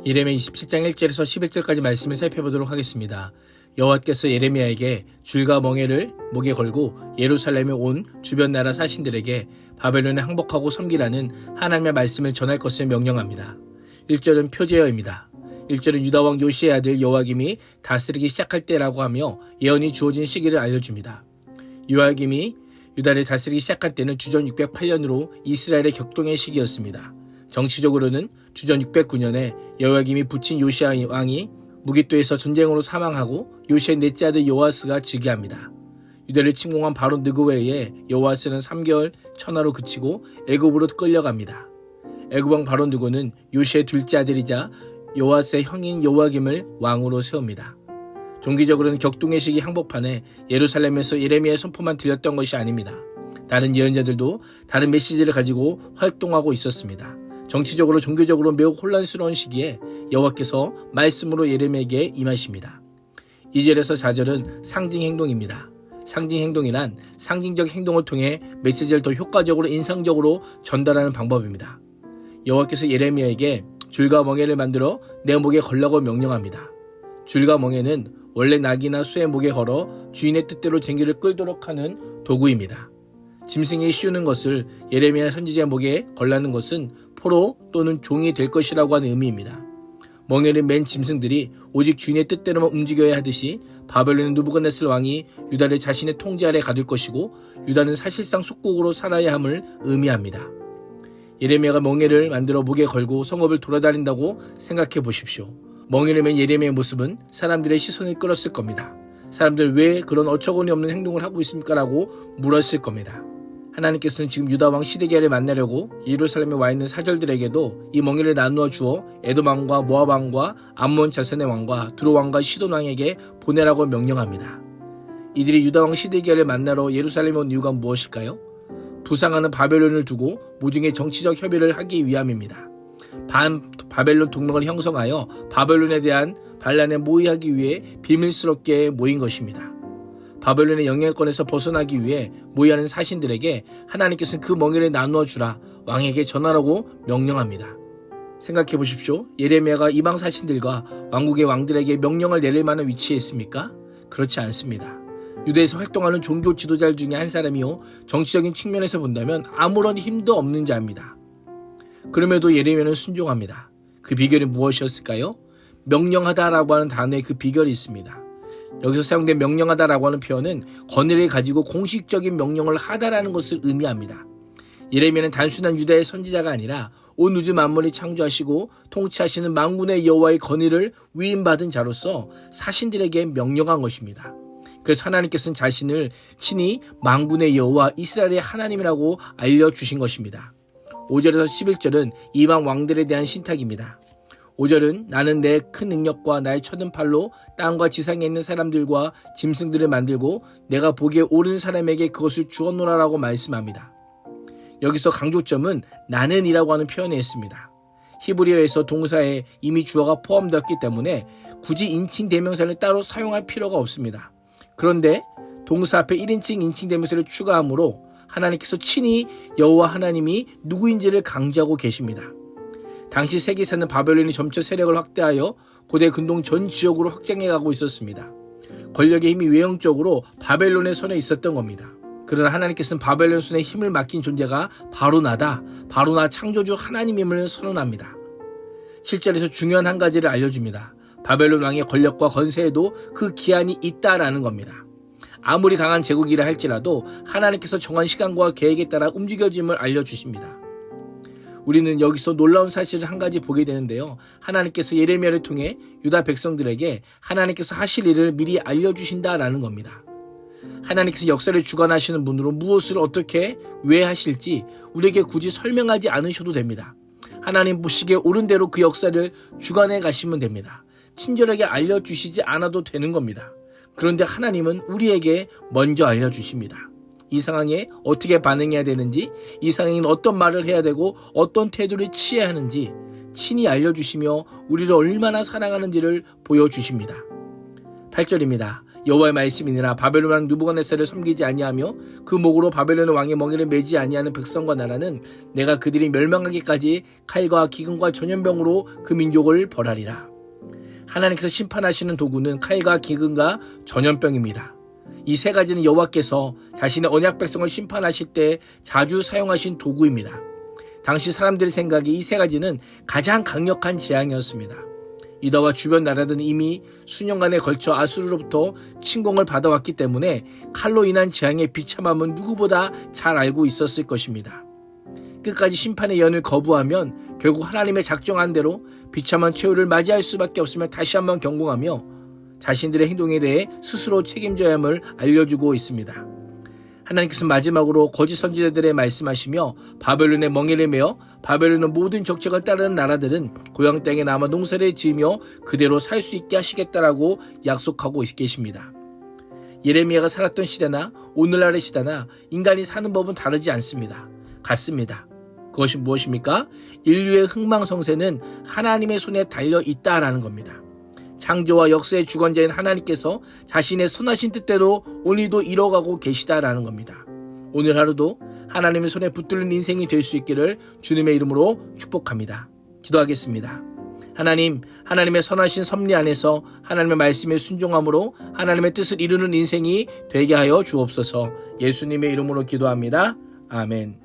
예레미야 27장 1절에서 11절까지 말씀을 살펴보도록 하겠습니다. 여호와께서 예레미야에게 줄과 멍에를 목에 걸고 예루살렘에 온 주변 나라 사신들에게 바벨론에 항복하고 섬기라는 하나님의 말씀을 전할 것을 명령합니다. 1절은 표제어입니다. 1절은 유다왕 요시의 아들 요아김이 다스리기 시작할 때라고 하며 예언이 주어진 시기를 알려줍니다. 요아김이 유다를 다스리기 시작할 때는 주전 608년으로 이스라엘의 격동의 시기였습니다. 정치적으로는 주전 609년에 여호야김이 부친 요시야 왕이 무깃도에서 전쟁으로 사망하고 요시의 넷째 아들 요아스가 즉위합니다. 유다를 침공한 바로 느고에 의해 요아스는 3개월 천하로 그치고 애굽으로 끌려갑니다. 애굽왕 바로 느고는 요시의 둘째 아들이자 요아스의 형인 요아김을 왕으로 세웁니다. 종기적으로는 격동의 시기 항복판에 예루살렘에서 예레미야의 선포만 들렸던 것이 아닙니다. 다른 예언자들도 다른 메시지를 가지고 활동하고 있었습니다. 정치적으로 종교적으로 매우 혼란스러운 시기에 여호와께서 말씀으로 예레미야에게 임하십니다. 2절에서 4절은 상징 행동입니다. 상징 행동이란 상징적 행동을 통해 메시지를 더 효과적으로 인상적으로 전달하는 방법입니다. 여호와께서 예레미야에게 줄과 멍에를 만들어 내 목에 걸라고 명령합니다. 줄과 멍에는 원래 낙이나 수의 목에 걸어 주인의 뜻대로 쟁기를 끌도록 하는 도구입니다. 짐승이 씌우는 것을 예레미야 선지자의 목에 걸라는 것은 포로 또는 종이 될 것이라고 하는 의미입니다. 멍에를 맨 짐승들이 오직 주인의 뜻대로만 움직여야 하듯이 바벨론의 느부갓네살 왕이 유다를 자신의 통제 아래 가둘 것이고 유다는 사실상 속국으로 살아야 함을 의미합니다. 예레미야가 멍에를 만들어 목에 걸고 성읍을 돌아다닌다고 생각해 보십시오. 멍에를 맨 예레미야의 모습은 사람들의 시선을 끌었을 겁니다. 사람들 왜 그런 어처구니 없는 행동을 하고 있습니까? 라고 물었을 겁니다. 하나님께서는 지금 유다왕 시드기야를 만나려고 예루살렘에 와 있는 사절들에게도 이 멍에를 나누어 주어 에돔 왕과 모압 왕과 암몬 자선의 왕과 두로 왕과 시돈 왕에게 보내라고 명령합니다. 이들이 유다왕 시드기야를 만나러 예루살렘에 온 이유가 무엇일까요? 부상하는 바벨론을 두고 모종의 정치적 협의를 하기 위함입니다. 바벨론 동맹을 형성하여 바벨론에 대한 반란에 모의하기 위해 비밀스럽게 모인 것입니다. 바벨론의 영향권에서 벗어나기 위해 모의하는 사신들에게 하나님께서는 그 멍에를 나누어 주라 왕에게 전하라고 명령합니다. 생각해 보십시오. 예레미야가 이방 사신들과 왕국의 왕들에게 명령을 내릴 만한 위치에 있습니까? 그렇지 않습니다. 유대에서 활동하는 종교 지도자 중에 한 사람이요 정치적인 측면에서 본다면 아무런 힘도 없는 자입니다. 그럼에도 예레미야는 순종합니다. 그 비결이 무엇이었을까요? 명령하다라고 하는 단어에 그 비결이 있습니다. 여기서 사용된 명령하다라고 하는 표현은 권위를 가지고 공식적인 명령을 하다라는 것을 의미합니다. 예레미야는 단순한 유다의 선지자가 아니라 온 우주 만물을 창조하시고 통치하시는 만군의 여호와의 권위를 위임받은 자로서 사신들에게 명령한 것입니다. 그래서 하나님께서는 자신을 친히 만군의 여호와 이스라엘의 하나님이라고 알려주신 것입니다. 5절에서 11절은 이방 왕들에 대한 신탁입니다. 5절은 나는 내 큰 능력과 나의 쳐든 팔로 땅과 지상에 있는 사람들과 짐승들을 만들고 내가 보기에 옳은 사람에게 그것을 주었노라라고 말씀합니다. 여기서 강조점은 나는이라고 하는 표현에 있습니다. 히브리어에서 동사에 이미 주어가 포함되었기 때문에 굳이 인칭 대명사를 따로 사용할 필요가 없습니다. 그런데 동사 앞에 1인칭 인칭 대명사를 추가함으로 하나님께서 친히 여호와 하나님이 누구인지를 강조하고 계십니다. 당시 세계사는 바벨론이 점차 세력을 확대하여 고대 근동 전 지역으로 확장해가고 있었습니다. 권력의 힘이 외형적으로 바벨론의 손에 있었던 겁니다. 그러나 하나님께서는 바벨론 손에 힘을 맡긴 존재가 바로 나다, 바로 나 창조주 하나님임을 선언합니다. 7절에서 중요한 한 가지를 알려줍니다. 바벨론 왕의 권력과 권세에도 그 기한이 있다라는 겁니다. 아무리 강한 제국이라 할지라도 하나님께서 정한 시간과 계획에 따라 움직여짐을 알려주십니다. 우리는 여기서 놀라운 사실을 한 가지 보게 되는데요. 하나님께서 예레미야를 통해 유다 백성들에게 하나님께서 하실 일을 미리 알려주신다라는 겁니다. 하나님께서 역사를 주관하시는 분으로 무엇을 어떻게 왜 하실지 우리에게 굳이 설명하지 않으셔도 됩니다. 하나님 보시기에 옳은 대로 그 역사를 주관해 가시면 됩니다. 친절하게 알려주시지 않아도 되는 겁니다. 그런데 하나님은 우리에게 먼저 알려주십니다. 이 상황에 어떻게 반응해야 되는지, 이 상황에는 어떤 말을 해야 되고 어떤 태도를 취해야 하는지 친히 알려주시며 우리를 얼마나 사랑하는지를 보여주십니다. 8절입니다. 여호와의 말씀이니라. 바벨론 왕 느부갓네살을 섬기지 아니하며 그 목으로 바벨론 왕의 멍에를 매지 아니하는 백성과 나라는 내가 그들이 멸망하기까지 칼과 기근과 전염병으로 그 민족을 벌하리라. 하나님께서 심판하시는 도구는 칼과 기근과 전염병입니다. 이 세 가지는 여호와께서 자신의 언약 백성을 심판하실 때 자주 사용하신 도구입니다. 당시 사람들의 생각에 이 세 가지는 가장 강력한 재앙이었습니다. 유다와 주변 나라들은 이미 수년간에 걸쳐 아수르로부터 침공을 받아왔기 때문에 칼로 인한 재앙의 비참함은 누구보다 잘 알고 있었을 것입니다. 끝까지 심판의 연을 거부하면 결국 하나님의 작정한 대로 비참한 최후를 맞이할 수밖에 없음을 다시 한번 경고하며 자신들의 행동에 대해 스스로 책임져야 함을 알려주고 있습니다. 하나님께서 마지막으로 거짓 선지자들에 말씀하시며 바벨론의 멍에를 메어 바벨론의 모든 정책을 따르는 나라들은 고향 땅에 남아 농사를 지으며 그대로 살 수 있게 하시겠다라고 약속하고 계십니다. 예레미야가 살았던 시대나 오늘날의 시대나 인간이 사는 법은 다르지 않습니다. 같습니다. 그것이 무엇입니까? 인류의 흥망성쇠는 하나님의 손에 달려 있다라는 겁니다. 창조와 역사의 주관자인 하나님께서 자신의 선하신 뜻대로 오늘도 이뤄가고 계시다라는 겁니다. 오늘 하루도 하나님의 손에 붙들린 인생이 될 수 있기를 주님의 이름으로 축복합니다. 기도하겠습니다. 하나님, 하나님의 선하신 섭리 안에서 하나님의 말씀에 순종함으로 하나님의 뜻을 이루는 인생이 되게 하여 주옵소서. 예수님의 이름으로 기도합니다. 아멘.